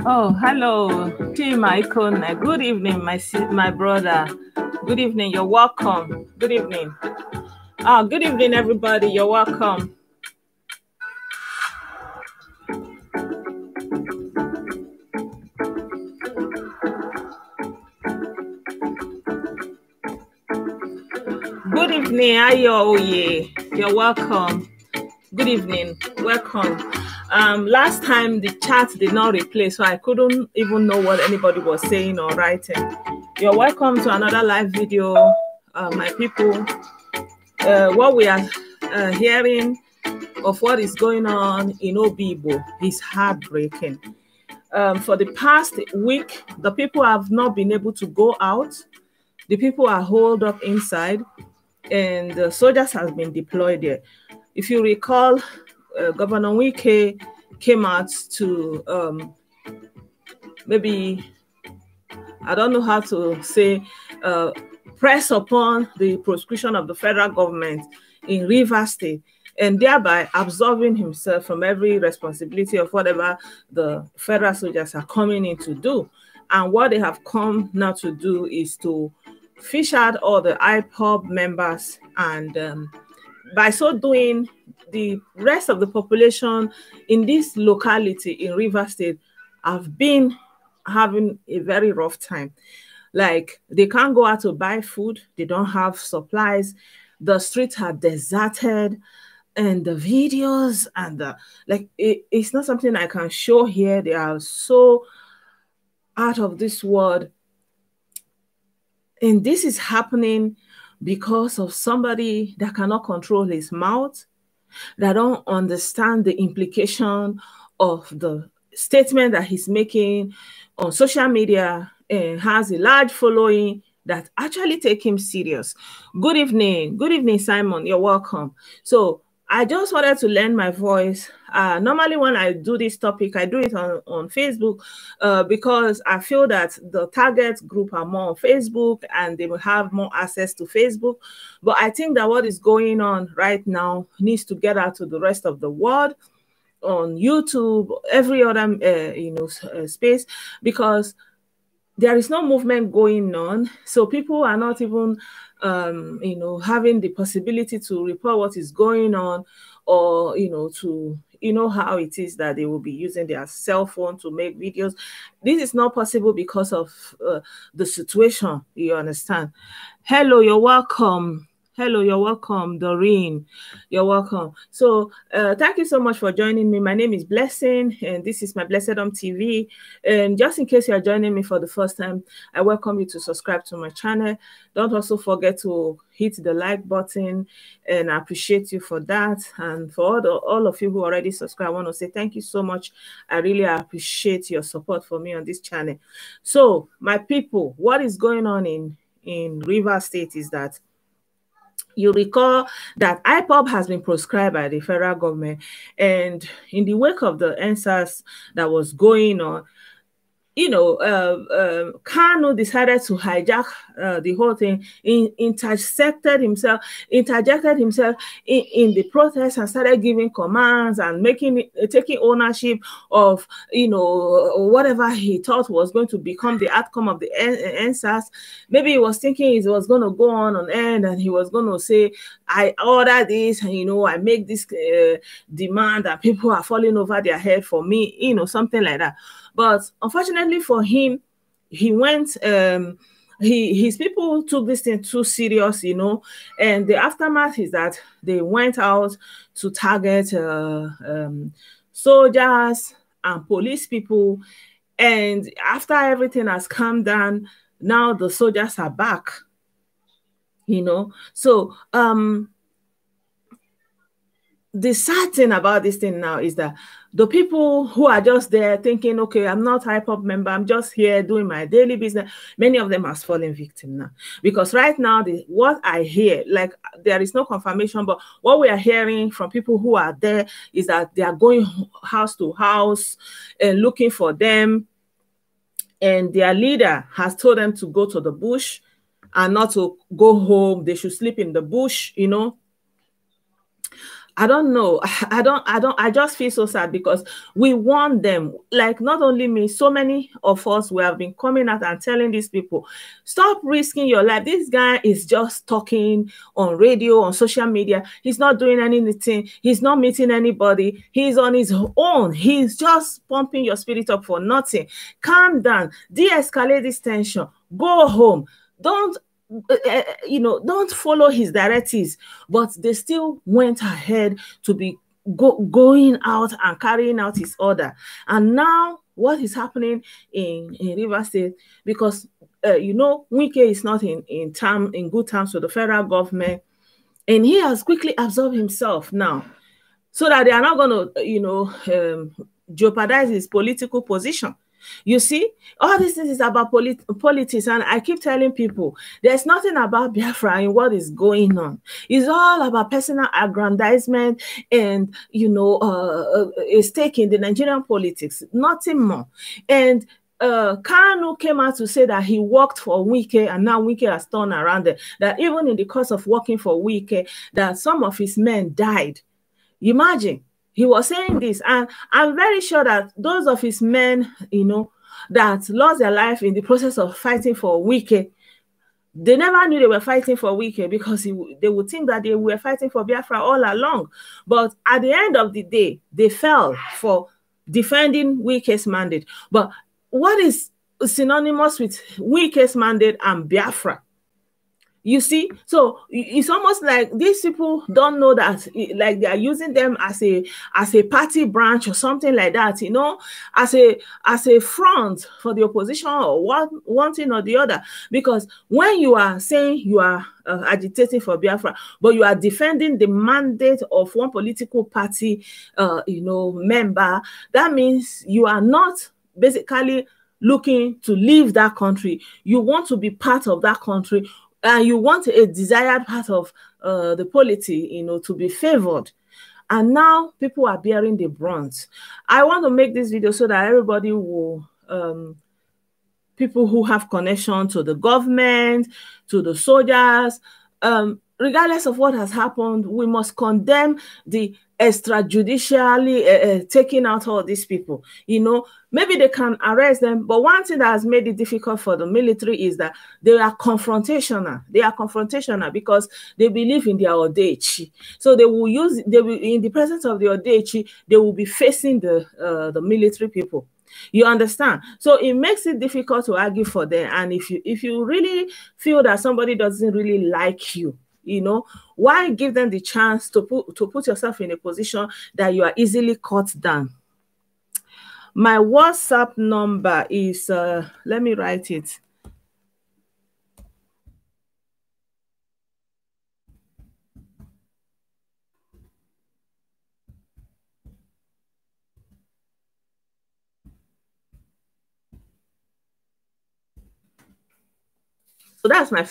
Oh, hello, Team Icon. Good evening, my brother. Good evening. You're welcome. Good evening. Good evening, everybody. You're welcome. Good evening, Ayo. You're welcome. Good evening. Welcome. Last time the chat did not replay, so I couldn't even know what anybody was saying or writing. You're welcome to another live video, my people. What we are hearing of what is going on in Obigbo is heartbreaking. For the past week, the people have not been able to go out. The people are holed up inside, and the soldiers have been deployed there. If you recall, Governor Wike came out to maybe, I don't know how to say, press upon the proscription of the federal government in Rivers State, and thereby absolving himself from every responsibility of whatever the federal soldiers are coming in to do. And what they have come now to do is to fish out all the IPOB members, and by so doing, the rest of the population in this locality in Rivers State have been having a very rough time. Like, they can't go out to buy food. They don't have supplies. The streets are deserted, and the videos and it's not something I can show here. They are so out of this world. And this is happening because of somebody that cannot control his mouth, that don't understand the implication of the statement that he's making on social media, and has a large following that actually take him serious. Good evening. Good evening, Simon. You're welcome. So I just wanted to lend my voice. Normally when I do this topic, I do it on Facebook because I feel that the target group are more on Facebook and they will have more access to Facebook. But I think that what is going on right now needs to get out to the rest of the world, on YouTube, every other space, because there is no movement going on. So people are not even having the possibility to report what is going on, or to how it is that they will be using their cell phone to make videos. This is not possible because of the situation. You understand? Hello, you're welcome. Hello, you're welcome, Doreen. You're welcome. So thank you so much for joining me. My name is Blessing, and this is my Blessedom TV. And just in case you are joining me for the first time, I welcome you to subscribe to my channel. Don't also forget to hit the like button, and I appreciate you for that. And for all of you who already subscribe, I want to say thank you so much. I really appreciate your support for me on this channel. So, my people, what is going on in Rivers State is that you recall that IPOB has been proscribed by the federal government, and in the wake of the answers that was going on, Kanu decided to hijack the whole thing, interjected himself in the protest, and started giving commands and taking ownership of whatever he thought was going to become the outcome of the answers. Maybe he was thinking it was going to go on end, and he was going to say, I order this, and I make this demand, and people are falling over their head for me, something like that. But unfortunately for him, he went his people took this thing too serious, and the aftermath is that they went out to target soldiers and police people. And after everything has calmed down, now the soldiers are back, So the sad thing about this thing now is that the people who are just there thinking, okay, I'm not IPOP member, I'm just here doing my daily business, many of them has fallen victim now. Because right now, what I hear, like, there is no confirmation, but what we are hearing from people who are there is that they are going house to house and looking for them. And their leader has told them to go to the bush and not to go home. They should sleep in the bush, I don't know. I just feel so sad because we want them. Like, not only me, so many of us, we have been coming out and telling these people, stop risking your life. This guy is just talking on radio, on social media. He's not doing anything. He's not meeting anybody. He's on his own. He's just pumping your spirit up for nothing. Calm down. De-escalate this tension. Go home. Don't follow his directives. But they still went ahead to be going out and carrying out his order. And now what is happening in Rivers State, because Wike is not in good terms with the federal government, and he has quickly absorbed himself now, so that they are not going to jeopardize his political position. You see, all these things is about politics, and I keep telling people there's nothing about Biafra in what is going on. It's all about personal aggrandizement and a stake in the Nigerian politics, nothing more. And Kanu came out to say that he worked for Wike, and now Wike has turned around it. That even in the course of working for Wike, that some of his men died. Imagine. He was saying this, and I'm very sure that those of his men, that lost their life in the process of fighting for Wike, they never knew they were fighting for Wike, because they would think that they were fighting for Biafra all along. But at the end of the day, they fell for defending Wike's mandate. But what is synonymous with Wike's mandate and Biafra? You see, so it's almost like these people don't know that, like, they are using them as a party branch or something like that, as a front for the opposition, or one thing or the other. Because when you are saying you are agitating for Biafra, but you are defending the mandate of one political party, member, that means you are not basically looking to leave that country. You want to be part of that country. You want a desired part of the polity, to be favored. And now people are bearing the brunt. I want to make this video so that everybody will, people who have connection to the government, to the soldiers, regardless of what has happened, we must condemn the extrajudicially taking out all these people. Maybe they can arrest them, but one thing that has made it difficult for the military is that they are confrontational. They are confrontational because they believe in their Odechi. So they will in the presence of the Odechi, they will be facing the military people. You understand? So it makes it difficult to argue for them. And if you really feel that somebody doesn't really like you, why give them the chance to put yourself in a position that you are easily cut down? My WhatsApp number is, let me write it. So that's my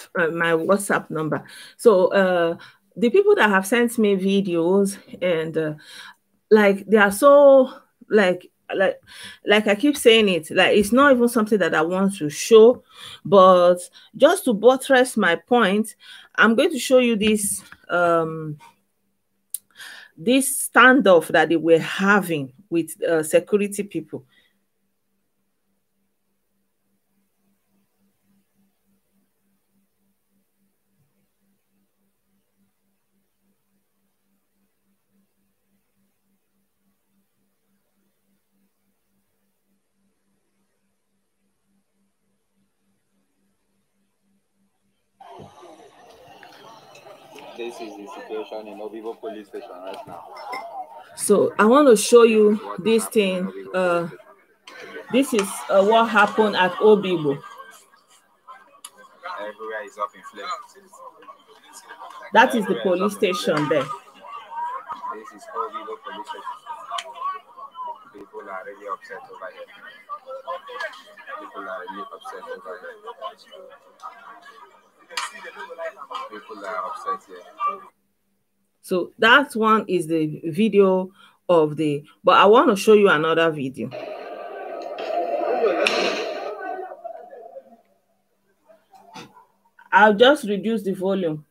WhatsApp number. So the people that have sent me videos, and like, they are so, like I keep saying it, like, it's not even something that I want to show, but just to buttress my point, I'm going to show you this this standoff that they were having with security people. This is the situation in Obigbo police station right now. So I want to show you this thing. This is what happened at Obigbo. Everywhere is up in flames. That is the police station there. This is Obigbo police station. People are really upset over here. People are really upset over here. People are upset here. So that one is the video of the, but I want to show you another video. I'll just reduce the volume.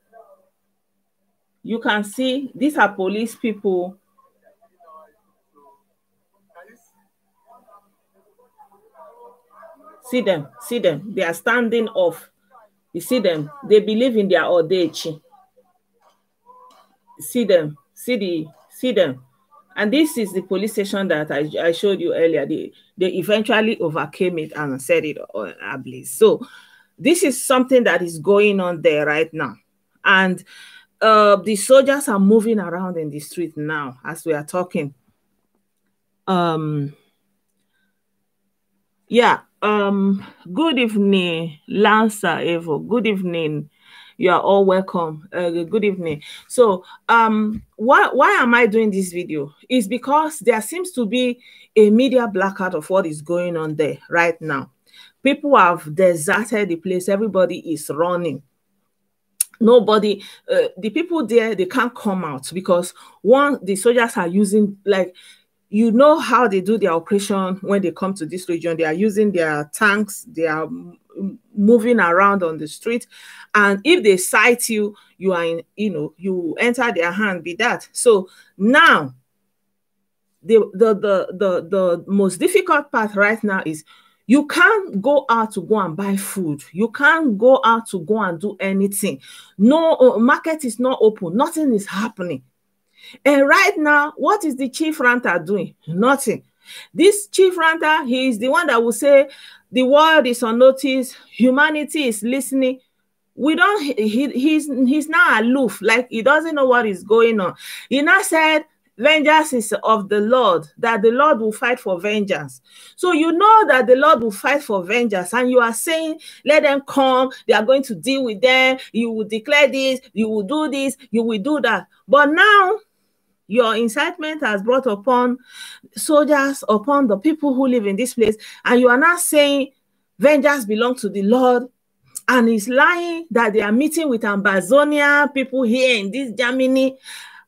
You can see these are police people. See them, see them. They are standing off. You see them. They believe in their odechi. See them, see them. And this is the police station that I showed you earlier. They eventually overcame it and set it ablaze. So this is something that is going on there right now. And the soldiers are moving around in the street now as we are talking. Yeah. Good evening, Lancer Evo. Good evening. You are all welcome. Good evening. So why am I doing this video? It's because there seems to be a media blackout of what is going on there right now. People have deserted the place. Everybody is running. Nobody, the people there, they can't come out because one, the soldiers are using, like, you know how they do their operation when they come to this region. They are using their tanks. They are moving around on the street. And if they sight you, you are in, you enter their hand, be that. So now, the most difficult part right now is you can't go out to go and buy food. You can't go out to go and do anything. No, market is not open. Nothing is happening. And right now, what is the chief ranter doing? Nothing. This chief ranter, he is the one that will say the world is on notice, humanity is listening. We don't, he's now aloof, like he doesn't know what is going on. He now said, vengeance is of the Lord, that the Lord will fight for vengeance. So you know that the Lord will fight for vengeance, and you are saying, let them come, they are going to deal with them, you will declare this, you will do this, you will do that. But now, your incitement has brought upon soldiers, upon the people who live in this place, and you are now saying vengeance belongs to the Lord, and he's lying that they are meeting with Ambazonia people here in this Germany,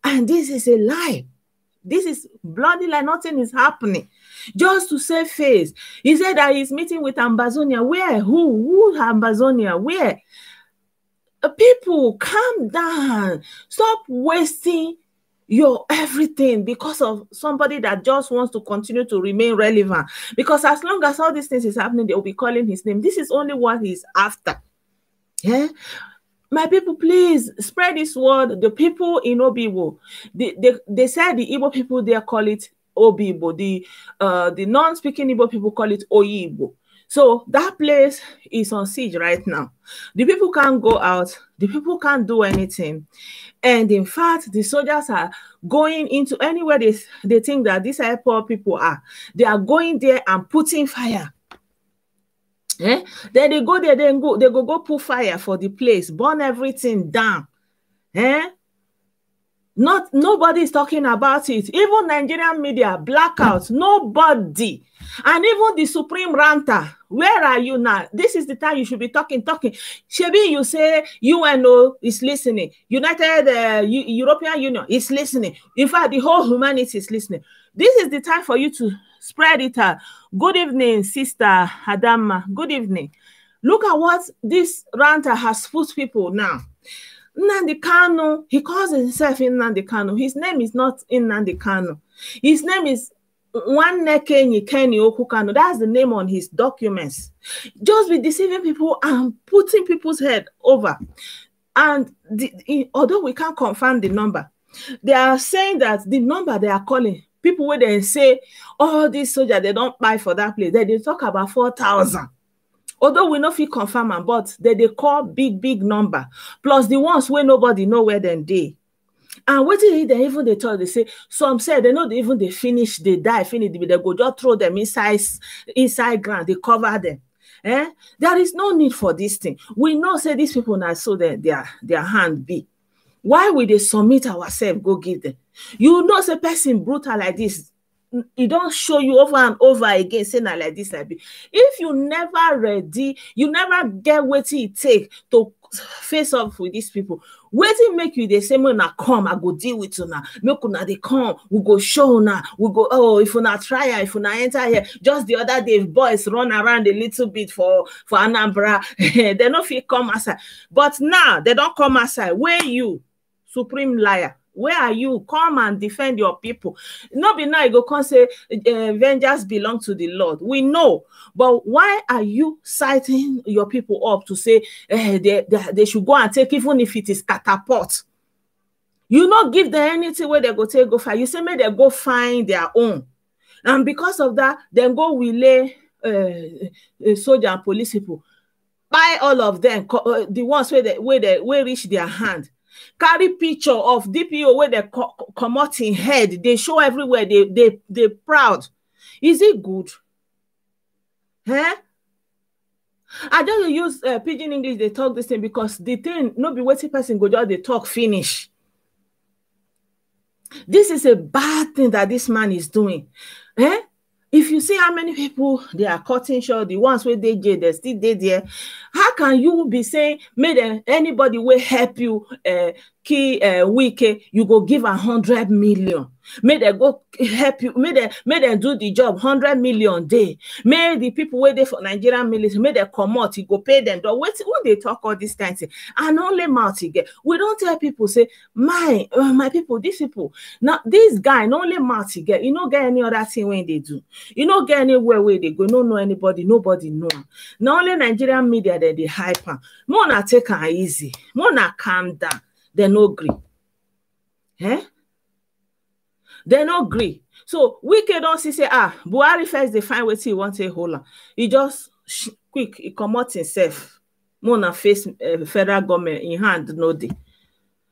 and this is a lie. This is bloody lie. Nothing is happening. Just to save face. He said that he's meeting with Ambazonia. Where? Who Ambazonia? Where? People, calm down. Stop wasting your everything because of somebody that just wants to continue to remain relevant. Because as long as all these things is happening, they will be calling his name. This is only what he's after. Yeah. My people, please spread this word. The people in Obigbo, they said the Igbo people there call it Obigbo. The non-speaking Igbo people call it Oyigbo. So that place is on siege right now. The people can't go out. The people can't do anything. And in fact, the soldiers are going into anywhere they think that these airport people are. They are going there and putting fire. Then they go there, they go put fire for the place, burn everything down. Nobody is talking about it. Even Nigerian media, blackout, nobody. And even the Supreme Ranter, where are you now? This is the time you should be talking. Shebi, you say UNO is listening. United European Union is listening. In fact, the whole humanity is listening. This is the time for you to spread it out. Good evening, Sister Adama. Good evening. Look at what this ranter has put people now. Nnamdi Kanu, he calls himself Nnamdi Kanu. His name is not Nnamdi Kanu. His name is Nwaneke Kenny Okukano. That's the name on his documents. Just be deceiving people and putting people's head over. And although we can't confirm the number, they are saying that the number they are calling, people where they say, oh, these soldiers, they don't buy for that place. They talk about 4,000. Although we no fit confirm am, but they call big number, plus the ones where nobody know where dem dey. And wetin dem even dey talk, they say some say they no dey even dey finish, they die finish, they go just throw them inside ground, they cover them. There is no need for this thing. We know say these people now so that their hand be. Why we dey submit ourselves go give them? You know, say person brutal like this, e don show you over and over again, say na like this, like this. If you never ready, you never get wetin e take to face up with these people, wetin make you dey say make una come, I go deal with una, make una dey come, we go show una, we go, oh, if una try, if una enter here. Just the other day, boys run around a little bit for Anambra, they no fit come outside, but now they don't come outside. Where you, supreme liar? Where are you? Come and defend your people. No be now you go come say vengeance belong to the Lord. We know, but why are you citing your people up to say they should go and take, even if it is catapult? You not give them anything where they go take go fight. You say may they go find their own, and because of that, then go relay soldier and police people. Buy all of them, the ones where reach their hand. Carry picture of DPO where they come out in head, they show everywhere, they proud. Is it good? I just use pidgin English, they talk this thing because the thing no be waiting person go just they talk finish. This is a bad thing that this man is doing. If you see how many people they are cutting short, the ones where they still there, how can you be saying, may anybody will help you Wike, you go give 100 million. May they go help you, may they do the job 100 million day. May the people wait there for Nigerian military, may they come out, you go pay them. When they talk all this kind of thing, and only mouth you get. We don't tell people say, my people, these people. Now this guy, not only mouth you get, you don't get any other thing when they do. You don't get anywhere where they go, no know anybody, nobody know. Not only Nigerian media that they hyper. Mona take her easy, Mona calm down. They no agree. They no agree. So Wike don't see say, Buhari first they find what he want to hold on. He just quick, he come out himself. Mona face federal government in hand no day.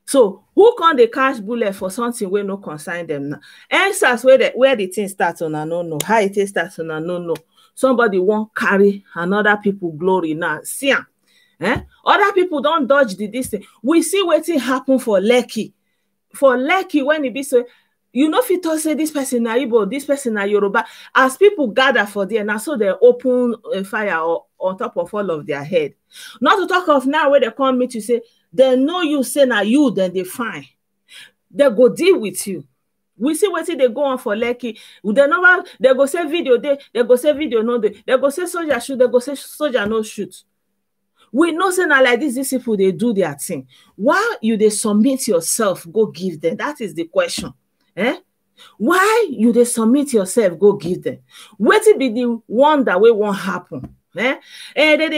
So who can they cash bullet for something where no consign them now? Answers where the thing starts on a no. How it starts on a no. Somebody won't carry another people glory now. See other people don't dodge this thing. We see what happen for Lekki. For Lekki, when it be so, you know, if you say this person na Igbo, this person na Yoruba, as people gather for there, now so they open fire on top of all of their head. Not to talk of now where they come meet you say, they know you say na you, then they fine. They go deal with you. We see what they go on for Lekki. They go say video, they go say video no they go say soldier shoot, they go say soldier no shoot. We know say na like these people they do their thing. Why you they submit yourself, go give them? That is the question. Why you they submit yourself, go give them? What be the one that will won't happen? They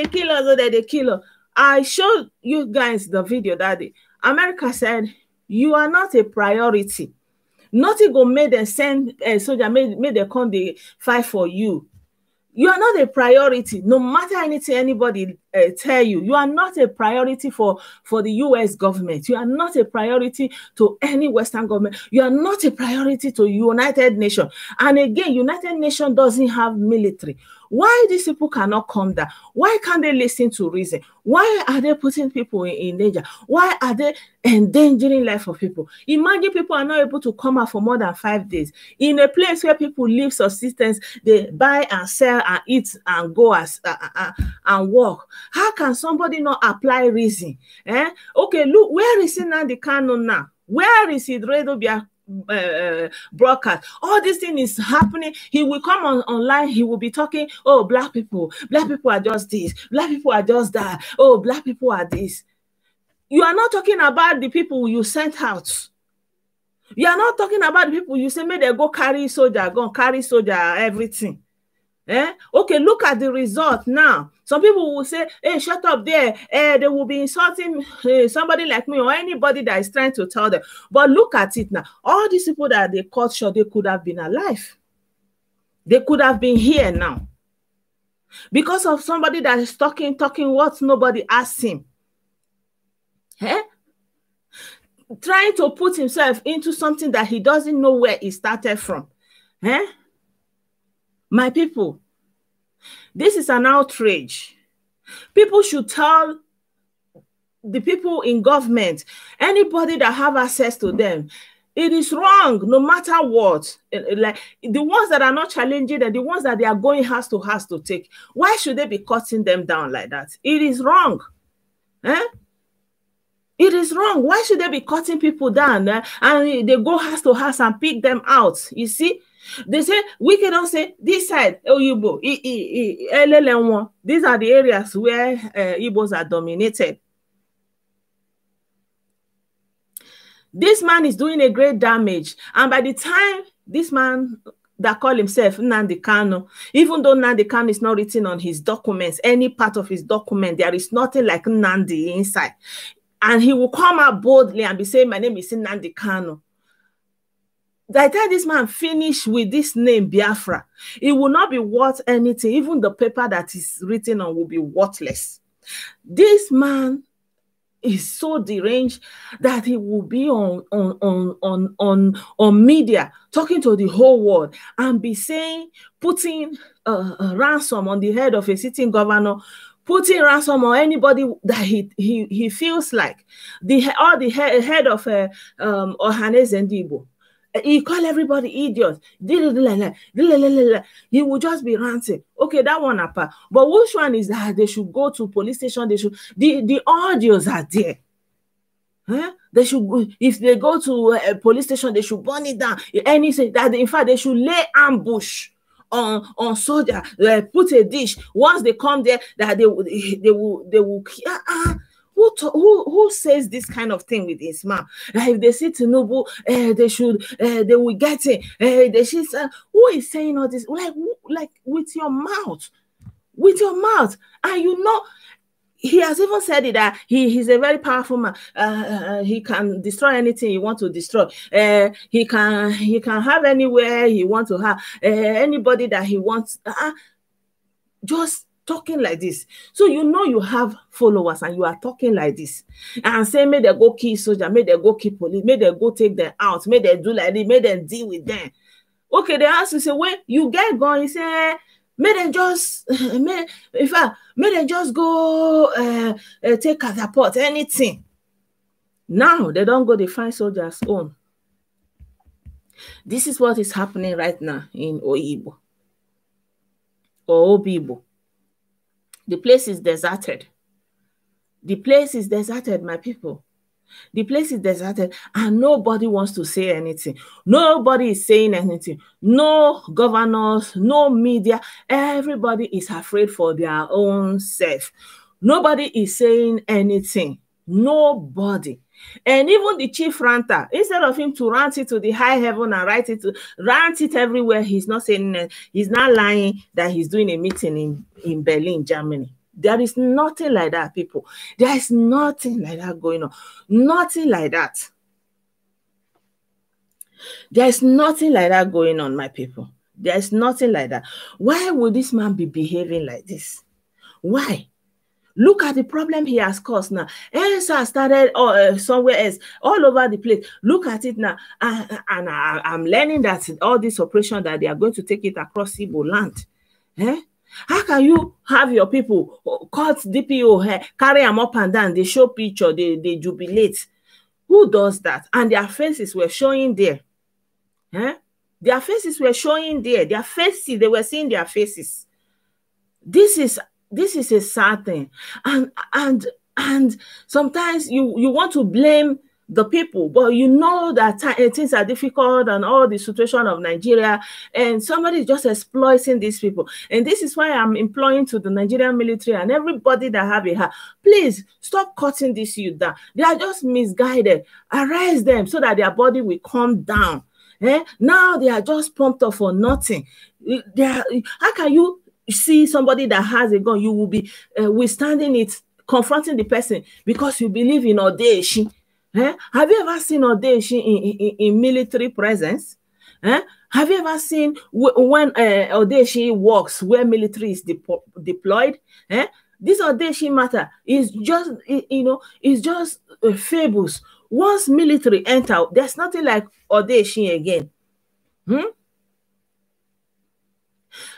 kill us, or they kill us. I showed you guys the video that day. America said you are not a priority. Nothing go make them send a soldier, made them come they fight for you. You are not a priority. No matter anything anybody tell you, you are not a priority for the US government. You are not a priority to any Western government. You are not a priority to United Nations. And again, United Nations doesn't have military. Why these people cannot come down? Why can't they listen to reason? Why are they putting people in danger? Why are they endangering life of people? Imagine people are not able to come out for more than 5 days. In a place where people live subsistence, they buy and sell and eat and go and work. How can somebody not apply reason? Okay, look, where is it now the canon now? Where is it radio broadcast? All this thing is happening. He will come online, he will be talking, oh, black people are just this, black people are just that, oh, black people are this. You are not talking about the people you sent out. You are not talking about the people you say may they go carry soldier, everything. Okay, look at the result now. Some people will say, hey, shut up there. They will be insulting somebody like me or anybody that is trying to tell them. But look at it now. All these people that they cut short, they could have been alive. They could have been here now. Because of somebody that is talking what nobody asked him. Eh? Trying to put himself into something that he doesn't know where he started from. Eh? My people, this is an outrage. People should tell the people in government, anybody that have access to them, it is wrong no matter what. Like the ones that are not challenging and the ones that they are going house to take, why should they be cutting them down like that? It is wrong. Eh? It is wrong. Why should they be cutting people down and they go house to house and pick them out? You see, they say we cannot say this side Oyigbo, these are the areas where Igbos are dominated. This man is doing a great damage, and by the time this man that call himself Nnamdi Kanu, even though Nnamdi Kanu is not written on his documents, any part of his document, there is nothing like Nnamdi inside. And he will come out boldly and be saying, my name is Nnamdi Kanu. By the time this man finish with this name, Biafra, it will not be worth anything. Even the paper that is written on will be worthless. This man is so deranged that he will be on media talking to the whole world and be saying, putting a ransom on the head of a sitting governor, putting ransom on anybody that he feels like. The head of Onyigbo. He call everybody idiot. He will just be ranting. Okay, that one apart. But which one is that they should go to police station? They should the audios are there. Huh? They should, if they go to a police station, they should burn it down. And he said that in fact they should lay ambush on soldier, put a dish. Once they come there, that they will. Who says this kind of thing with his mouth? If they see Tinubu, they will get it. Who is saying all this? Like with your mouth, and you know. He has even said it that he's a very powerful man. He can destroy anything he wants to destroy. He can have anywhere he wants to have. Anybody that he wants. Just talking like this. So you know you have followers and you are talking like this. And say, may they go kill soldier, may they go kill police, may they go take them out, may they do like this, may they deal with them. Okay, they ask you, say, when you get going, you say, may they just go take catapult, anything. Now they don't go, they find soldiers own. This is what is happening right now in Oyigbo or Obigbo. The place is deserted. The place is deserted, my people. The place is deserted and nobody wants to say anything. Nobody is saying anything. No governors, no media. Everybody is afraid for their own self. Nobody is saying anything. Nobody. And even the chief ranter, instead of him to rant it to the high heaven and rant it everywhere, he's not saying that. He's not lying that he's doing a meeting in Berlin, Germany. There is nothing like that, people. There is nothing like that going on. Nothing like that. There is nothing like that going on, my people. There is nothing like that. Why would this man be behaving like this? Why? Look at the problem he has caused now. ESA started somewhere else, all over the place. Look at it now. And I'm learning that all this operation that they are going to take it across Igbo land. How can you have your people cut DPO, carry them up and down, they show picture, they jubilate? Who does that? And their faces were showing there. Their faces were showing there. Their faces, they were seeing their faces. This is a sad thing. And sometimes you want to blame the people, but you know that things are difficult and all the situation of Nigeria, and somebody is just exploiting these people. And this is why I'm imploring to the Nigerian military and everybody that have a heart, please stop cutting this youth down. They are just misguided. Arrest them so that their body will calm down. Now they are just pumped up for nothing. How can you see somebody that has a gun? You will be withstanding it, confronting the person because you believe in Odeshi. Have you ever seen Odeshi in military presence? Eh? Have you ever seen when Odeshi walks where military is deployed? Eh? This Odeshi matter is just, is just fables. Once military enter, there's nothing like Odeshi again.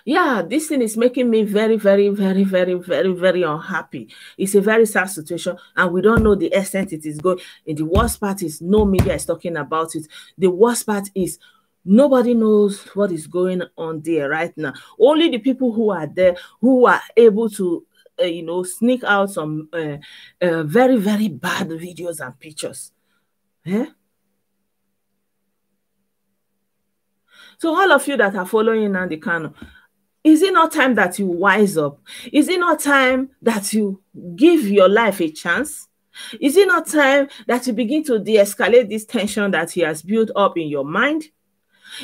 Yeah, this thing is making me very, very, very, very, very, very unhappy. It's a very sad situation, and we don't know the extent it is going. And the worst part is no media is talking about it. The worst part is nobody knows what is going on there right now. Only the people who are there, who are able to, sneak out some very, very bad videos and pictures. Eh? So all of you that are following Nnamdi Kanu, is it not time that you wise up? Is it not time that you give your life a chance? Is it not time that you begin to de-escalate this tension that he has built up in your mind?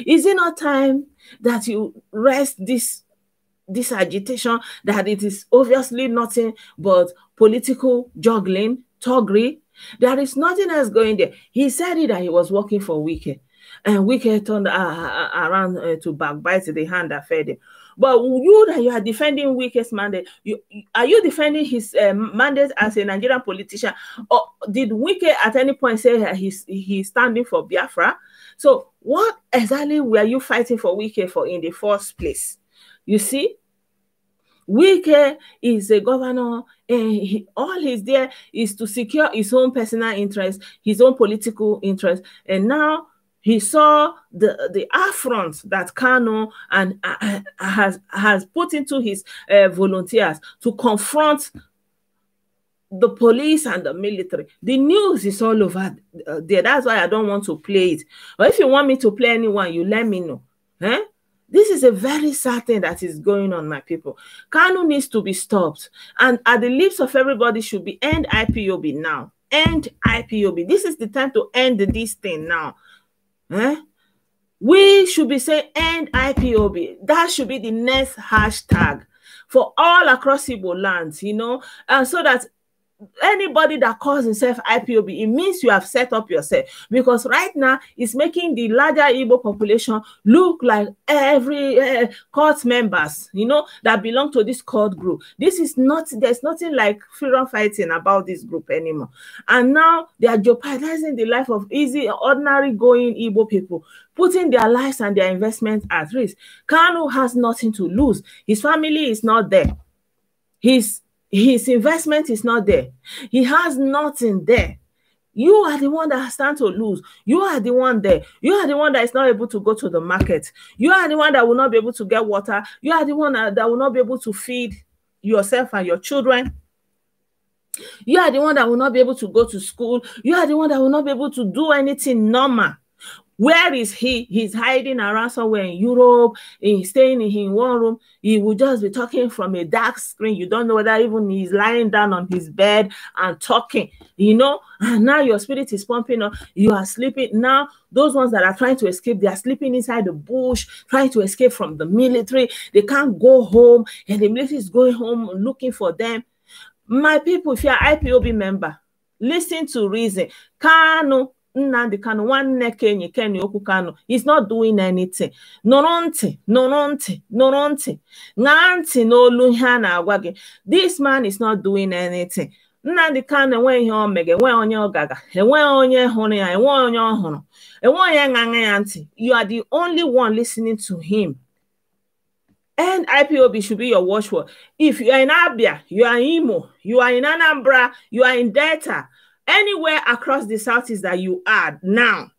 Is it not time that you rest this agitation, that it is obviously nothing but political juggling, toggery? There is nothing else going there. He said it that he was working for Wike, and Wike turned around to backbite the hand that fed him. But you are defending Wike's mandate. Are you defending his mandate as a Nigerian politician? Or did Wike at any point say he's standing for Biafra? So what exactly were you fighting for Wike for in the first place? You see, Wike is a governor, and all he's there is to secure his own personal interest, his own political interest. And now he saw the affront that Kanu and has put into his volunteers to confront the police and the military. The news is all over there. That's why I don't want to play it. But if you want me to play anyone, you let me know. Eh? This is a very sad thing that is going on, my people. Kanu needs to be stopped. And at the lips of everybody should be end IPOB now. End IPOB. This is the time to end this thing now. Eh? We should be saying end IPOB. That should be the next hashtag for all across Igbo lands, so that anybody that calls himself IPOB, it means you have set up yourself. Because right now, it's making the larger Igbo population look like every cult members, that belong to this cult group. This is not, there's nothing like freedom fighting about this group anymore. And now they are jeopardizing the life of easy, ordinary going Igbo people, putting their lives and their investments at risk. Kanu has nothing to lose. His family is not there. His investment is not there. He has nothing there. You are the one that stand to lose. You are the one there. You are the one that is not able to go to the market. You are the one that will not be able to get water. You are the one that will not be able to feed yourself and your children. You are the one that will not be able to go to school. You are the one that will not be able to do anything normal. Where is he? He's hiding around somewhere in Europe. He's staying in one room. He will just be talking from a dark screen. You don't know whether even he's lying down on his bed and talking, And now your spirit is pumping up. You are sleeping. Now, those ones that are trying to escape, they are sleeping inside the bush, trying to escape from the military. They can't go home, and the military is going home looking for them. My people, if you are IPOB member, listen to reason. Nnamdi Kanu, nwanne Kenny Okwu Kanu, he's not doing anything. Nọrọ ntị n'olu ihe a na-agwa gị. This man is not doing anything. Nnamdi Kanu enweghị ihe o mege, enweghị onye ọ gaga, enweghị onye hụrụ ya, enweghị onye ọ hụrụ, enweghị onye ṅaṅa ya ntị. You are the only one listening to him. And IPOB should be your watchword. If you are in Abia, you are in Imo, you are in Anambra, you are in Delta, anywhere across the Southeast that you are now,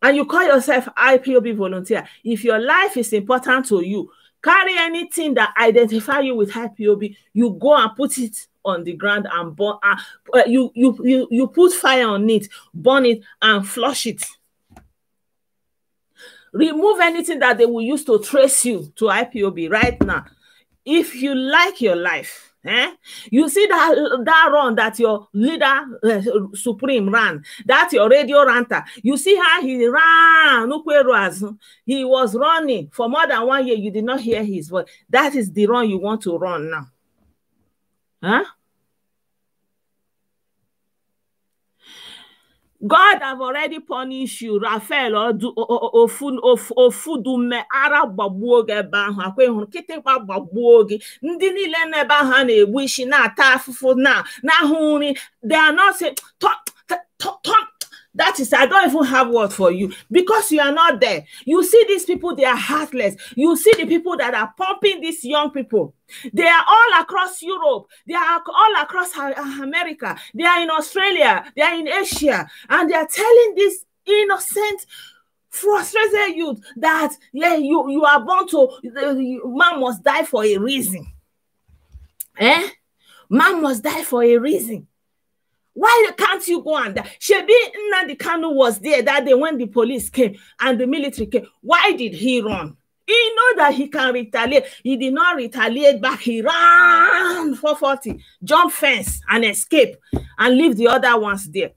and you call yourself IPOB volunteer, if your life is important to you, carry anything that identify you with IPOB, you go and put it on the ground and burn. You put fire on it, burn it, and flush it. Remove anything that they will use to trace you to IPOB right now. If you like your life, you see that run that your leader supreme ran, that your radio ranter, you see how he ran. He was running for more than 1 year. You did not hear his voice. That is the run you want to run now. God have already punished you. Raphael ofudume ara gbagbuo gị ebe ahụ akwa ịhụrụ kịtịkpa gbagbuo gị ndị niile n'ebe ahụ a na-egbu isi na-ata afụfụ na-ahụ nri. They are not saying that is, I don't even have word for you because you are not there. You see these people, they are heartless. You see the people that are pumping these young people. They are all across Europe. They are all across America. They are in Australia. They are in Asia. And they are telling this innocent, frustrated youth that, yeah, you are born to, man must die for a reason. Man must die for a reason. Why can't you go and die? Shebi Nnamdi Kanu was there that day when the police came and the military came. Why did he run? He know that he can retaliate. He did not retaliate back. He ran 440, jump fence and escape and leave the other ones there.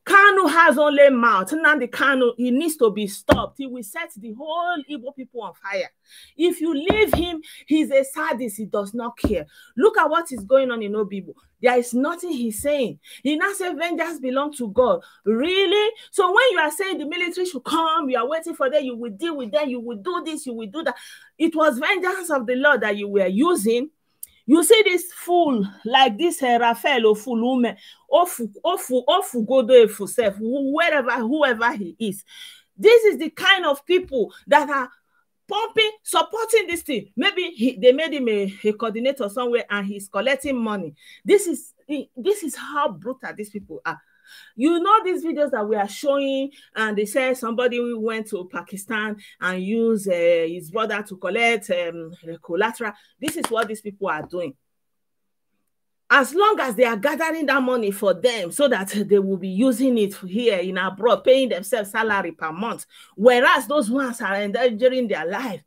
Kanu has only mouth. Nnamdi Kanu, he needs to be stopped. He will set the whole Igbo people on fire. If you leave him, he's a sadist. He does not care. Look at what is going on in Obigbo. There is nothing he's saying. He now says vengeance belongs to God. Really? So when you are saying the military should come, you are waiting for them, you will deal with them, you will do this, you will do that. It was vengeance of the Lord that you were using. You see this fool like this Raphael Ofulume, Ofugodo Efusef, whoever he is. This is the kind of people that are pumping, supporting this thing. Maybe they made him a coordinator somewhere and he's collecting money. This is how brutal these people are. You know these videos that we are showing, and they say somebody went to Pakistan and used his brother to collect collateral. This is what these people are doing. As long as they are gathering that money for them so that they will be using it here in abroad, paying themselves salary per month, whereas those ones are endangering their life.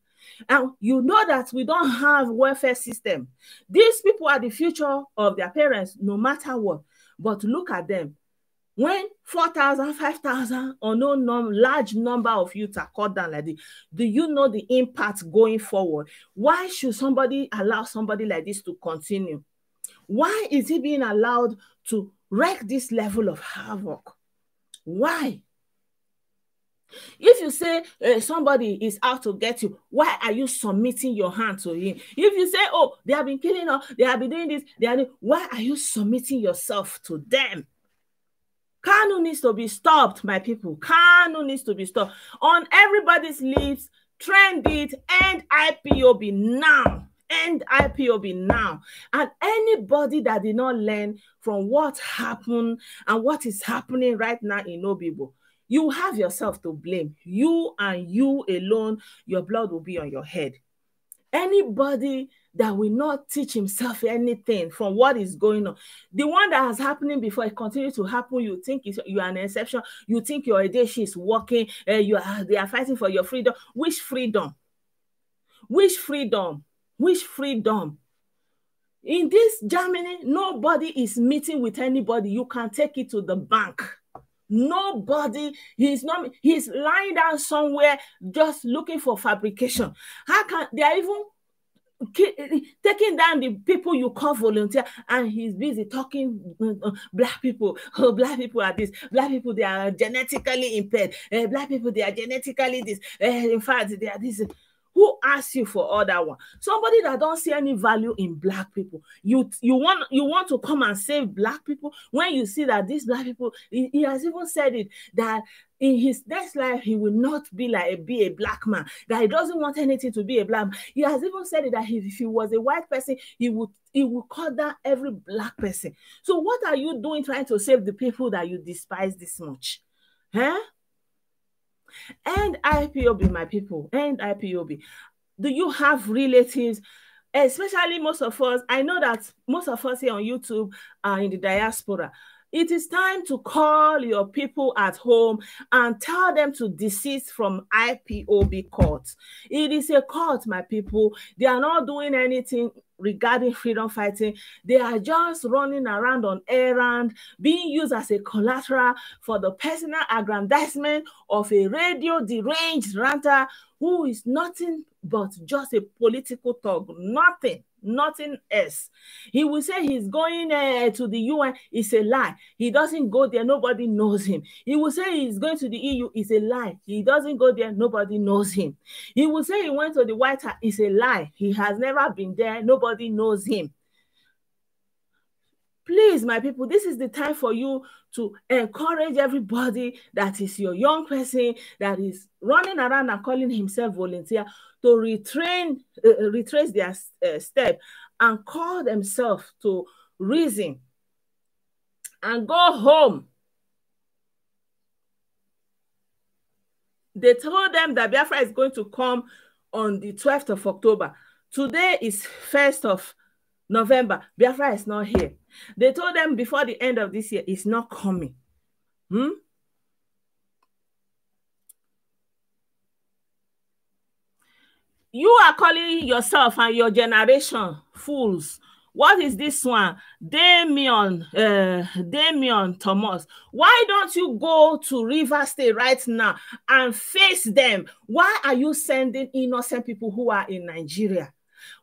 And you know that we don't have welfare system. These people are the future of their parents, no matter what. But look at them. When 4,000, 5,000 or large number of youth are cut down like this, do you know the impact going forward? Why should somebody allow somebody like this to continue? Why is he being allowed to wreak this level of havoc? Why? If you say somebody is out to get you, why are you submitting your hand to him? If you say, oh, they have been killing us, they have been doing this, why are you submitting yourself to them? Kanu needs to be stopped, my people. Kanu needs to be stopped. On everybody's lips, trend it, end IPOB now. End IPOB now. And anybody that did not learn from what happened and what is happening right now in Obigbo, you have yourself to blame. You and you alone, your blood will be on your head. Anybody that will not teach himself anything from what is going on, the one that has happening before, it continues to happen, you think you are an exception, you think your ideology is working, they are fighting for your freedom. Which freedom? Which freedom? Which freedom? In this Germany, nobody is meeting with anybody. You can take it to the bank. Nobody, he's lying down somewhere just looking for fabrication. How can they are even taking down the people you call volunteer, and he's busy talking black people. Oh, black people are this. Black people, they are genetically impaired. Black people, they are genetically this. In fact, they are this. Who asked you for all that one? Somebody that don't see any value in black people. You want to come and save black people when you see that these black people, he has even said it, that in his next life he will not be a black man, that he doesn't want anything to be a black man. He has even said it that if he was a white person, he would cut down every black person. So what are you doing trying to save the people that you despise this much? Huh? And IPOB, my people, and IPOB. Do you have relatives, especially most of us? I know that most of us here on YouTube are in the diaspora. It is time to call your people at home and tell them to desist from IPOB courts. It is a court, my people. They are not doing anything regarding freedom fighting. They are just running around on errand, being used as a collateral for the personal aggrandizement of a radio deranged ranter who is nothing but just a political talk, nothing else. He will say he's going to the UN. It's a lie. He doesn't go there. Nobody knows him. He will say he's going to the EU. It's a lie. He doesn't go there. Nobody knows him. He will say he went to the White House. It's a lie. He has never been there. Nobody knows him. Please, my people, this is the time for you to encourage everybody that is your young person that is running around and calling himself volunteer to retrace their step and call themselves to reason and go home. They told them that Biafra is going to come on the 12th of October. Today is 1st of November. Biafra is not here. They told them before the end of this year, it's not coming. You are calling yourself and your generation fools. What is this one? Damian Thomas. Why don't you go to Rivers State right now and face them? Why are you sending innocent people who are in Nigeria?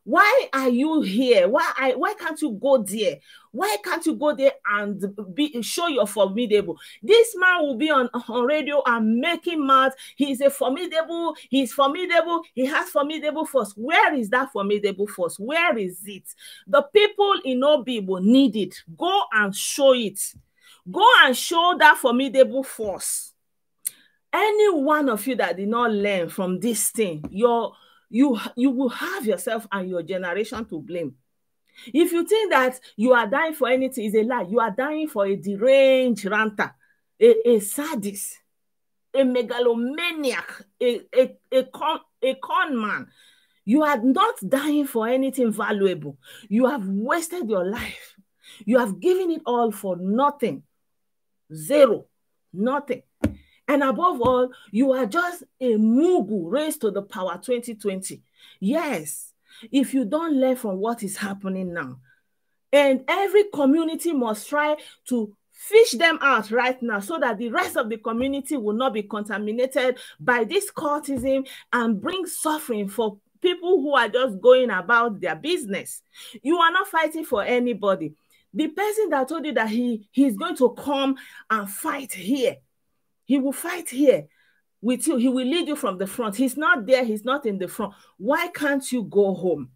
Why are you here? Why can't you go there? Why can't you go there and show you're formidable? This man will be on radio and making mad. He's formidable, he has formidable force. Where is that formidable force? Where is it? The people in Obigbo need it. Go and show it. Go and show that formidable force. Any one of you that did not learn from this thing, you will have yourself and your generation to blame. If you think that you are dying for anything, it's a lie. You are dying for a deranged ranter, a sadist, a megalomaniac, a con man. You are not dying for anything valuable. You have wasted your life. You have given it all for nothing. Zero. Nothing. And above all, you are just a Mugu raised to the power 2020. Yes, if you don't learn from what is happening now. And every community must try to fish them out right now so that the rest of the community will not be contaminated by this cultism and bring suffering for people who are just going about their business. You are not fighting for anybody. The person that told you that he's going to come and fight here, he will fight here with you. He will lead you from the front. He's not there. He's not in the front. Why can't you go home?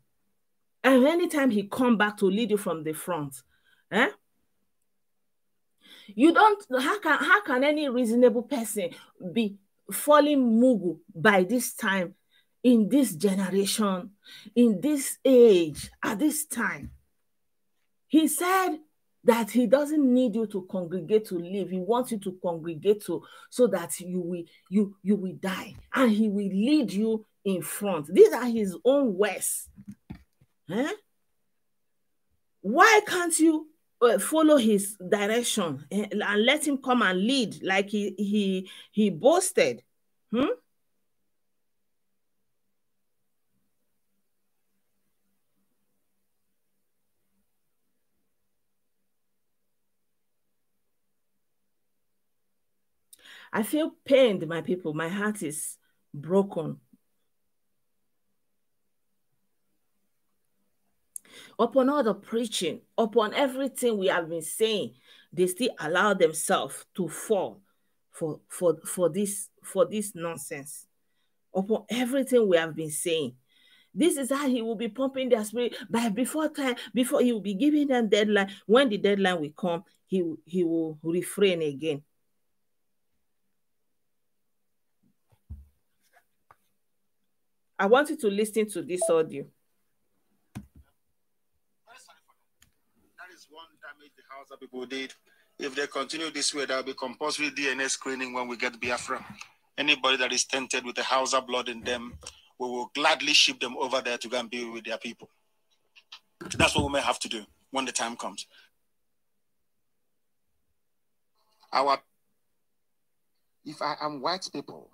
And anytime he come back to lead you from the front, you don't. How can any reasonable person be falling mugu by this time, in this generation, in this age, at this time? He said that he doesn't need you to congregate to live. He wants you to congregate so that you will die, and he will lead you in front. These are his own words. Why can't you follow his direction and let him come and lead like he boasted? I feel pained, my people. My heart is broken. Upon all the preaching, upon everything we have been saying, they still allow themselves to fall for this nonsense. Upon everything we have been saying, this is how he will be pumping their spirit. But before he will be giving them deadline. When the deadline will come, he will refrain again. I want you to listen to this audio. That is one damage the Hausa people did. If they continue this way, there will be compulsory DNA screening when we get Biafra. Anybody that is tainted with the Hausa blood in them, we will gladly ship them over there to go and be with their people. That's what we may have to do when the time comes. If I am white people,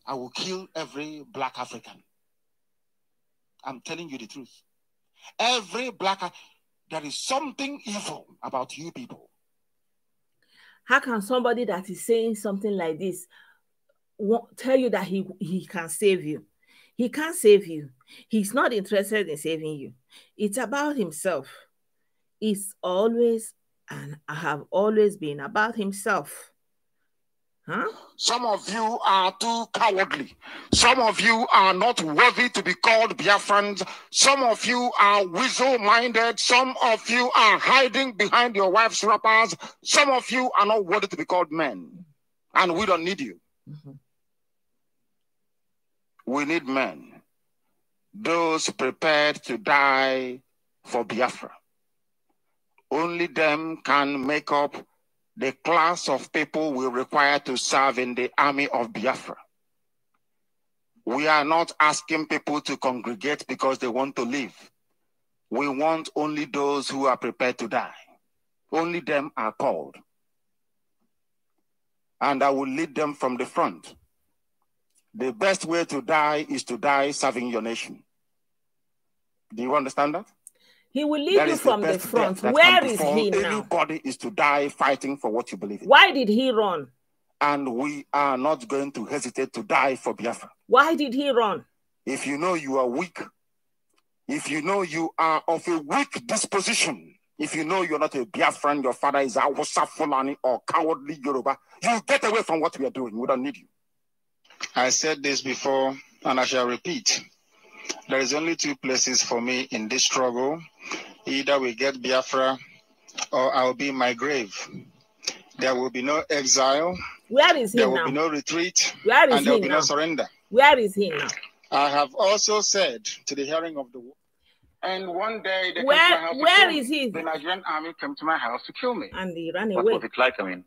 I will kill every black African. I'm telling you the truth. Every black, there is something evil about you people. How can somebody that is saying something like this tell you that he can save you? He can't save you. He's not interested in saving you. It's about himself. It's always, and I have always been about himself. Huh? Some of you are too cowardly. Some of you are not worthy to be called Biafrans. Some of you are weasel-minded. Some of you are hiding behind your wife's wrappers. Some of you are not worthy to be called men. And we don't need you. Mm-hmm. We need men. Those prepared to die for Biafra. Only them can make up the class of people we require to serve in the army of Biafra. We are not asking people to congregate because they want to live. We want only those who are prepared to die. Only them are called. And I will lead them from the front. The best way to die is to die serving your nation. Do you understand that? He will lead you from the front. Where is he now? Anybody is to die fighting for what you believe in. Why did he run? And we are not going to hesitate to die for Biafra. Why did he run? If you know you are weak, if you know you are of a weak disposition, if you know you're not a Biafran, your father is a Hausa Fulani or cowardly Yoruba, you get away from what we are doing. We don't need you. I said this before, and I shall repeat. There is only two places for me in this struggle. Either we get Biafra or I'll be in my grave. There will be no exile. Where is he now? There will be no retreat. Where is and there will he be now? No surrender. Where is he now? I have also said to the hearing of the world. And one day they where is he? The Nigerian army came to my house to kill me. And he ran away. What was it like? I mean,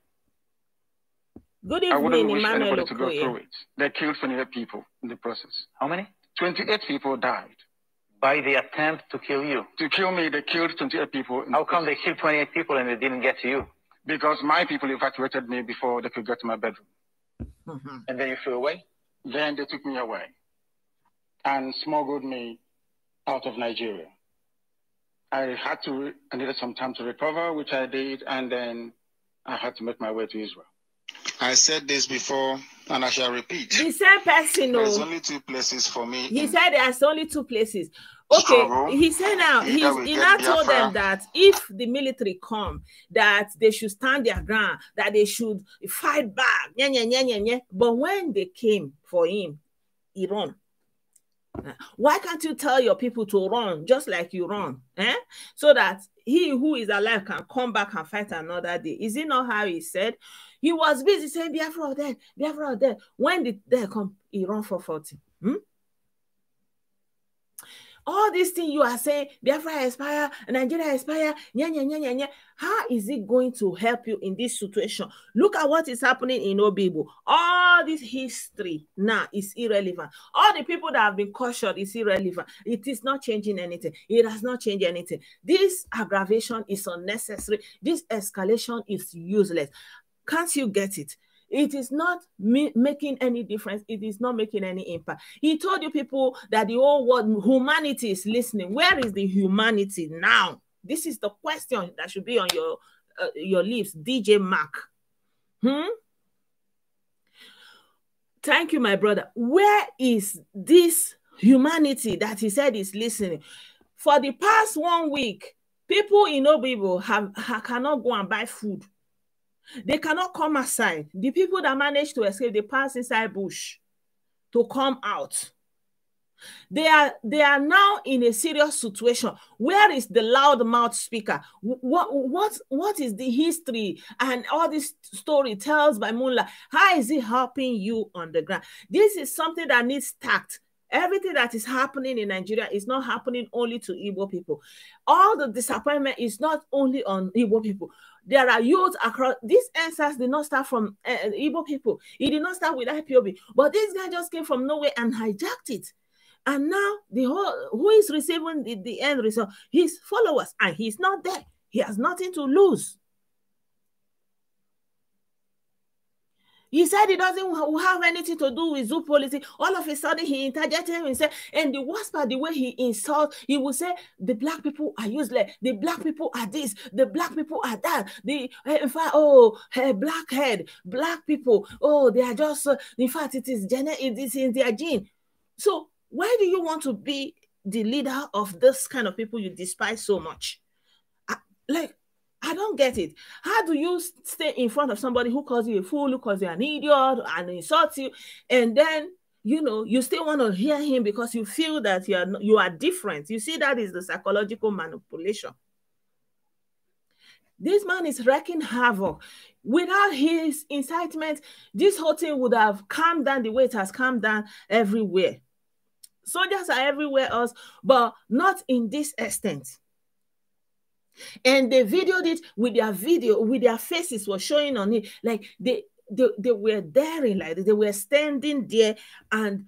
good evening, I wouldn't wish Emmanuel anybody to go Okoye. through it. They killed 28 people in the process. How many? 28 people died. By the attempt to kill you? To kill me, they killed 28 people. How come they killed 28 people and it didn't get to you? Because my people evacuated me before they could get to my bedroom. Mm-hmm. And then you flew away? Then they took me away and smuggled me out of Nigeria. I needed some time to recover, which I did, and then I had to make my way to Israel. I said this before, and I shall repeat. The same person, there's only two places for me. He said there's only two places. Okay, struggle. He said now, he now told them that if the military come, that they should stand their ground, that they should fight back. But when they came for him, he ran. Why can't you tell your people to run just like you run? So that he who is alive can come back and fight another day. Is it not how he said? He was busy saying, Biafra dead, Biafra dead. When did they come? He ran for 40. All these things you are saying, Biafra expire, Nigeria expire, how is it going to help you in this situation? Look at what is happening in Obigbo. All this history now is irrelevant. All the people that have been cautioned is irrelevant. It is not changing anything. It has not changed anything. This aggravation is unnecessary. This escalation is useless. Can't you get it? It is not making any difference. It is not making any impact. He told you people that the whole world, humanity is listening. Where is the humanity now? This is the question that should be on your lips, DJ Mark. Thank you, my brother. Where is this humanity that he said is listening? For the past 1 week, people in Obigbo cannot go and buy food. They cannot come outside. The people that managed to escape, they pass inside bush to come out. They are now in a serious situation. Where is the loudmouth speaker? What is the history and all this story tells by Mullah? How is it helping you on the ground? This is something that needs tact. Everything that is happening in Nigeria is not happening only to Igbo people. All the disappointment is not only on Igbo people. There are youths across. These answers did not start from Igbo people. It did not start with IPOB. But this guy just came from nowhere and hijacked it. And now who is receiving the end result? His followers. And he's not there. He has nothing to lose. He said he doesn't have anything to do with zoo policy. All of a sudden, he interjected him and said, and the worst part, the way he insults, he will say, the black people are useless. The black people are this. The black people are that. In fact, black head, black people, they are just, in fact, it is in their gene. So Why do you want to be the leader of this kind of people you despise so much? I don't get it. How do you stay in front of somebody who calls you a fool, who calls you an idiot, and insults you, and then you still want to hear him because you feel that you are different? You see, that is the psychological manipulation. This man is wreaking havoc. Without his incitement, this whole thing would have calmed down the way it has calmed down everywhere. Soldiers are everywhere else, but not in this extent. And they videoed it with their faces were showing on it. Like they were daring, like they were standing there and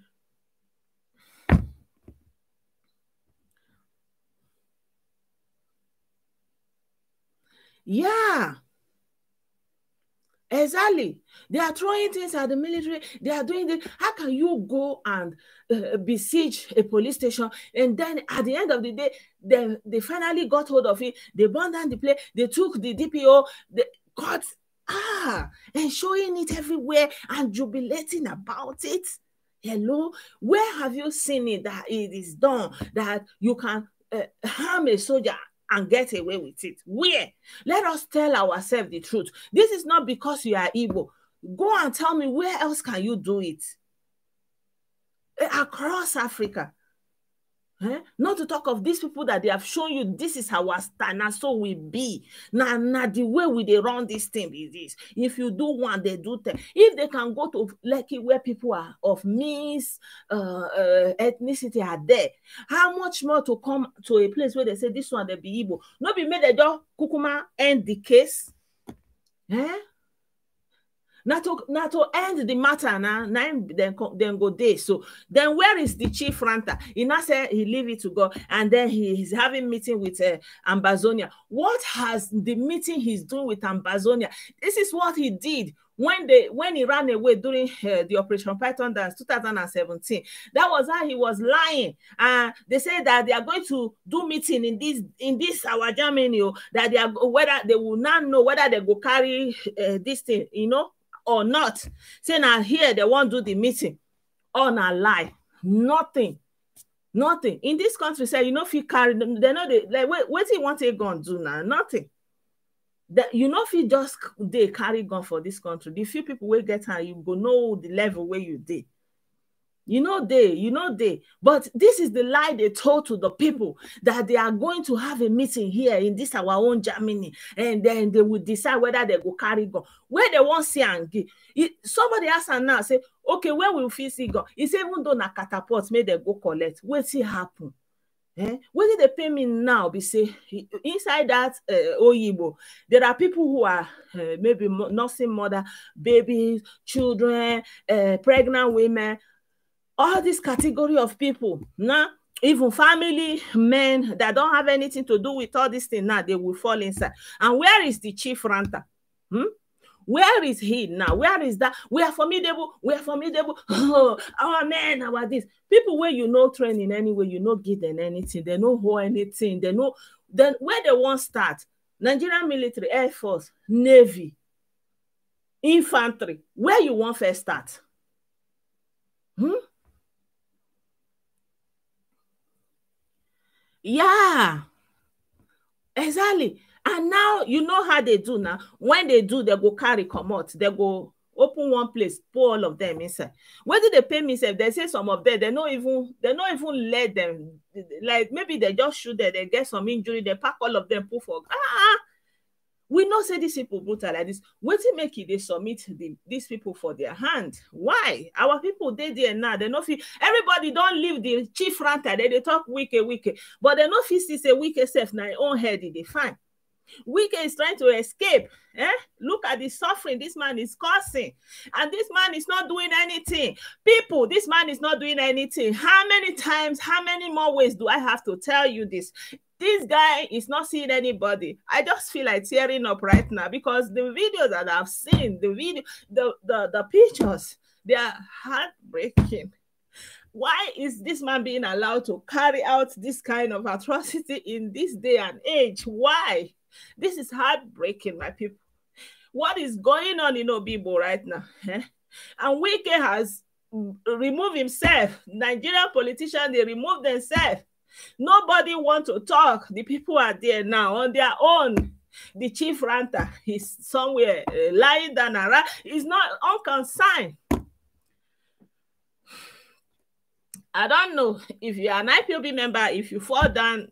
yeah. Exactly. They are throwing things at the military. They are doing this. How can you go and besiege a police station, and then at the end of the day, they finally got hold of it. They burned down the place. They took the DPO. They got and showing it everywhere and jubilating about it. Hello, where have you seen it that it is done that you can harm a soldier and get away with it? Where? Let us tell ourselves the truth. This is not because you are Igbo. Go and tell me, where else can you do it? Across Africa. Not to talk of these people that they have shown you, this is our stand, and so we be. Now the way they run this thing is this. If you do one, they do 10. If they can go to Lekki where people are of mixed ethnicity are there, how much more to come to a place where they say this one they be Igbo? Not be made a door kukuma end the case. Not to end the matter now, then go there. So then where is the chief ranter? He now said he leave it to God, and then he's having meeting with Ambazonia. What has the meeting he's doing with Ambazonia? This is what he did when he ran away during the Operation Python Dance 2017. That was how he was lying. They said that they are going to do meeting in this our Germany, that they are whether they will not know whether they go carry this thing, or not. Say now here they won't do the meeting. On a lie. Nothing. In this country, say if you carry them, they know they like what you want to go and do now? Nothing. That if you just they carry gun for this country, the few people will get her, you go know the level where you did. They. But this is the lie they told to the people, that they are going to have a meeting here in this our own Germany, and then they will decide whether they go carry gun. Where they won't see and give. Somebody asked her now, say, okay, where will we see gun? He said, even though na catapult, may they go collect. What will happen? What did they pay me now? Be say inside that Oyigbo, there are people who are maybe nursing mother, babies, children, pregnant women. All this category of people, now even family men that don't have anything to do with all this thing, now they will fall inside. And where is the chief ranter? Where is he now? Where is that? We are formidable. Oh, our men, our this. People where train in any way, give them anything. They know who anything. They know. Then where they want start? Nigerian military, Air Force, Navy, infantry. Where you want first start? Yeah, exactly. And now how they do now. When they do, they go carry come out. They go open one place, put all of them inside. Where did they pay me? If they say some of them, they not even let them. Like maybe they just shoot them, they get some injury, they pack all of them, put for. We know say these people brutal like this. What to make it they submit these people for their hand? Why? Our people they there now. They no feel everybody don't leave the chief ranter. They talk wiki, but they no feel say wiki self now own head they find. Wiki is trying to escape. Look at the suffering this man is causing, and this man is not doing anything. People, this man is not doing anything. How many times? How many more ways do I have to tell you this? This guy is not seeing anybody. I just feel like tearing up right now because the videos that I've seen, the pictures, they are heartbreaking. Why is this man being allowed to carry out this kind of atrocity in this day and age? Why? This is heartbreaking, my people. What is going on in Obigbo right now? And Wike has remove himself. Nigerian politicians, they remove themselves. Nobody want to talk. The people are there now on their own. The chief ranter is somewhere lying down around. He's not unconcerned. I don't know if you're an IPOB member, if you fall down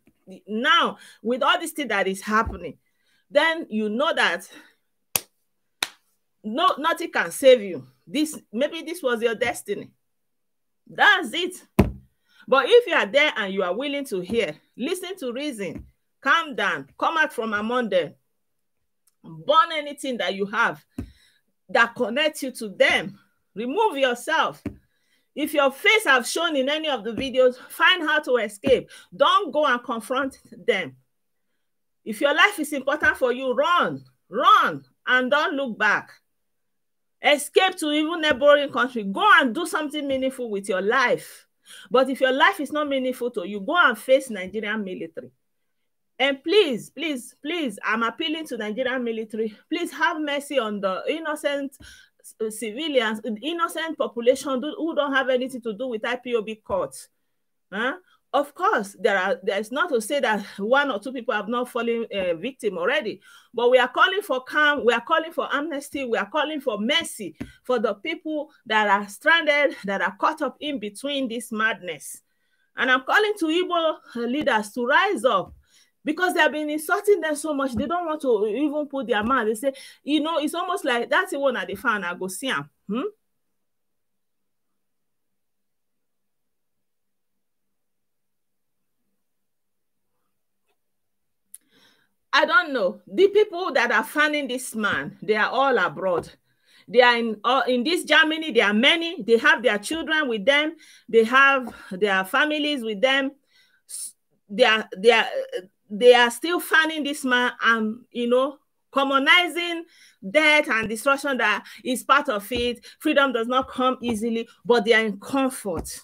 now with all this thing that is happening, then you know that nothing can save you. Maybe this was your destiny. That's it. But if you are there and you are willing to hear, listen to reason, calm down, come out from among them, burn anything that you have that connects you to them, remove yourself. If your face have shown in any of the videos, find how to escape. Don't go and confront them. If your life is important for you, run, and don't look back. Escape to even neighboring country. Go and do something meaningful with your life. But if your life is not meaningful to you, go and face Nigerian military. And please, please, please, I'm appealing to Nigerian military. Please have mercy on the innocent civilians, innocent population who don't have anything to do with IPOB courts. Huh? Of course, there's not to say that one or two people have not fallen victim already, but we are calling for calm, we are calling for amnesty, we are calling for mercy for the people that are stranded, that are caught up in between this madness. And I'm calling to Igbo leaders to rise up, because they have been insulting them so much, they don't want to even put their mouth. They say, you know, it's almost like that's the one at the fan, I go see him. I don't know. The people that are fanning this man, they are all abroad. They are in this Germany. There are many. They have their children with them. They have their families with them. They are still fanning this man and, you know, commonizing death and destruction that is part of it. Freedom does not come easily, but they are in comfort.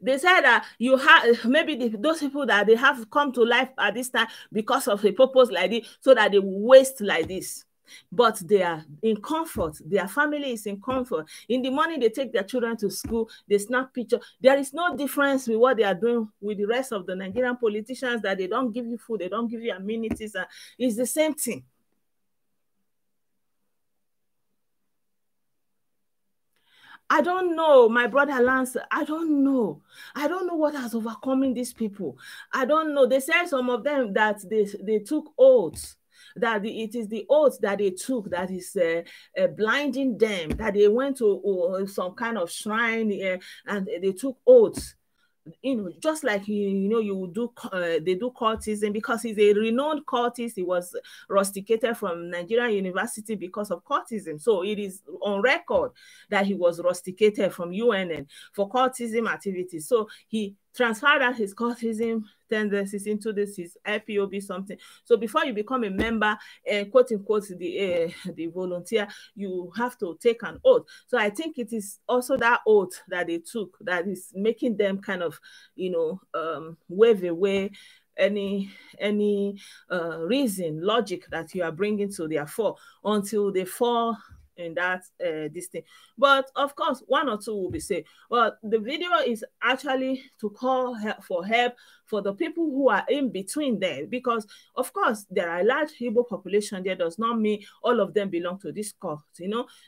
They said that you have maybe those people that they have come to life at this time because of a purpose like this, so that they waste like this. But they are in comfort. Their family is in comfort. In the morning, they take their children to school. They snap pictures. There is no difference with what they are doing with the rest of the Nigerian politicians, that they don't give you food, they don't give you amenities. It's the same thing. I don't know, my brother Lance. I don't know. I don't know what has overcoming these people. I don't know. They said some of them that they took oaths, that it is the oath that they took that is blinding them, that they went to some kind of shrine and they took oaths. You know, just like you would do, they do cultism, because he's a renowned cultist. He was rusticated from Nigerian University because of cultism. So it is on record that he was rusticated from UNN for cultism activities. So he transferred out his cultism tendencies into his IPOB something. So before you become a member, quote unquote, the volunteer, you have to take an oath. So I think it is also that oath that they took that is making them kind of, wave away any reason, logic that you are bringing to their fore, until they fall in that this thing. But of course, one or two will be saying, well, the video is actually to call for help for the people who are in between there, because of course there are a large Igbo population there. Does not mean all of them belong to this cult.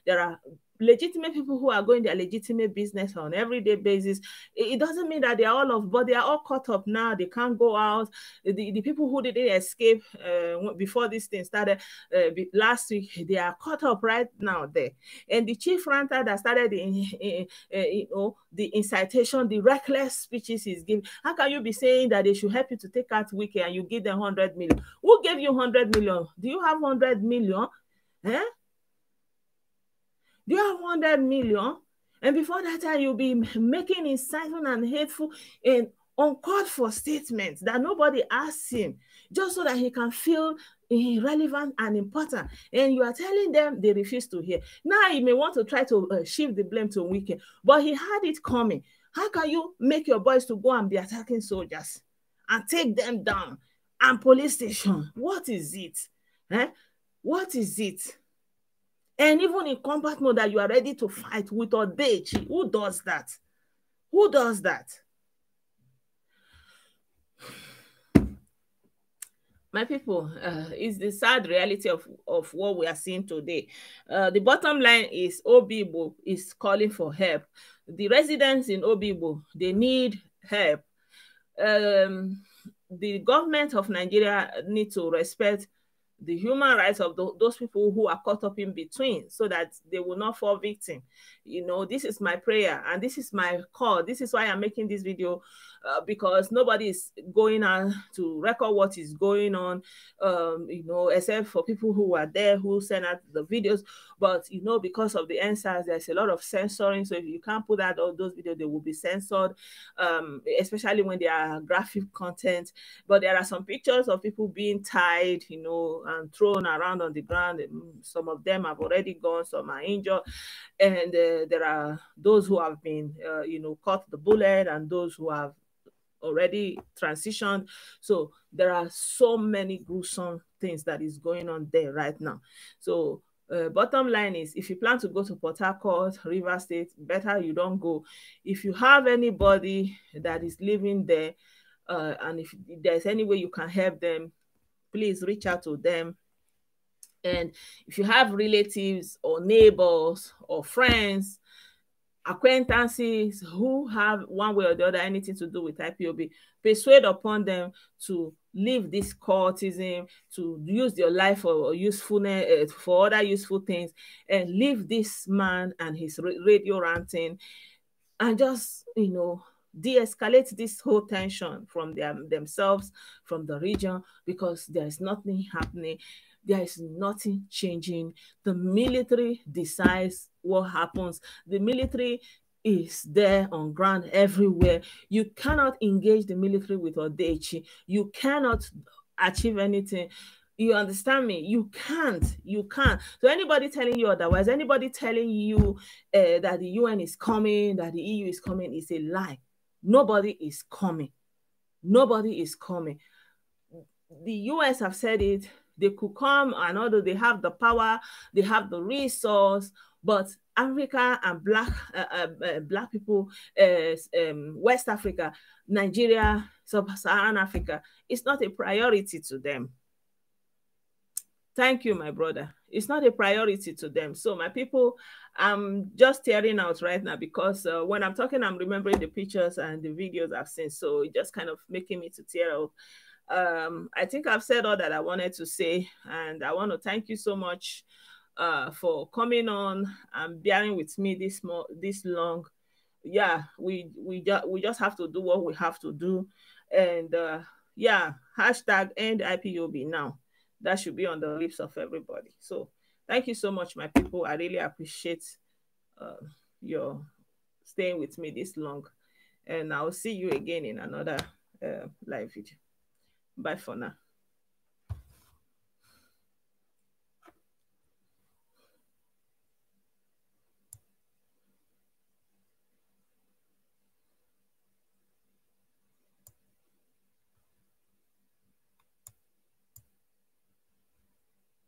There are legitimate people who are going their legitimate business on everyday basis. It doesn't mean that they are but they are all caught up now. They can't go out. The people who didn't escape before this thing started last week, they are caught up right now there. And the chief ranter that started the incitation, the reckless speeches he's giving, how can you be saying that they should help you to take out Wiki and you give them 100 million? Who gave you 100 million? Do you have 100 million? Do you have 100 million? And before that time, you'll be making incitement and hateful and uncalled for statements that nobody asks him, just so that he can feel irrelevant and important. And you are telling them, they refuse to hear. Now he may want to try to shift the blame to Wike, but he had it coming. How can you make your boys to go and be attacking soldiers and take them down and police station? What is it? What is it? And even in combat mode, that you are ready to fight with Odechi. Who does that? Who does that? My people, it's the sad reality of what we are seeing today. The bottom line is Obigbo is calling for help. The residents in Obigbo, they need help. The government of Nigeria need to respect the human rights of those people who are caught up in between, so that they will not fall victim. You know, this is my prayer and this is my call. This is why I'm making this video, because nobody is going on to record what is going on, you know, except for people who are there who send out the videos. But, you know, because of the answers, there's a lot of censoring. So if you can't put out all those videos, they will be censored, especially when they are graphic content. But there are some pictures of people being tied, you know, and thrown around on the ground. Some of them have already gone, some are injured. And there are those who have been, you know, caught the bullet, and those who have already transitioned. So there are so many gruesome things that is going on there right now. So bottom line is, if you plan to go to Port Harcourt, Rivers State, better you don't go. If you have anybody that is living there, and if there's any way you can help them, please reach out to them. And if you have relatives or neighbors or friends, acquaintances who have one way or the other anything to do with IPOB, persuade upon them to leave this cultism, to use their life for usefulness, for other useful things, and leave this man and his radio ranting, and just, you know, de-escalate this whole tension from themselves, from the region, because there is nothing happening. There is nothing changing. The military decides what happens. The military is there on ground everywhere. You cannot engage the military with Odechi. You cannot achieve anything. You understand me? You can't. You can't. So anybody telling you otherwise, anybody telling you that the UN is coming, that the EU is coming, is a lie. Nobody is coming. Nobody is coming. The US have said it. They could come, and although they have the power, they have the resource, but Africa and black people, West Africa, Nigeria, Sub-Saharan Africa, it's not a priority to them. Thank you, my brother. It's not a priority to them. So my people, I'm just tearing out right now, because when I'm talking, I'm remembering the pictures and the videos I've seen. So it's just kind of making me to tear out. I think I've said all that I wanted to say, and I want to thank you so much for coming on and bearing with me this long. Yeah, we just have to do what we have to do, and yeah, hashtag end IPOB now. That should be on the lips of everybody. So thank you so much, my people. I really appreciate your staying with me this long, and I'll see you again in another live video. Bye for now.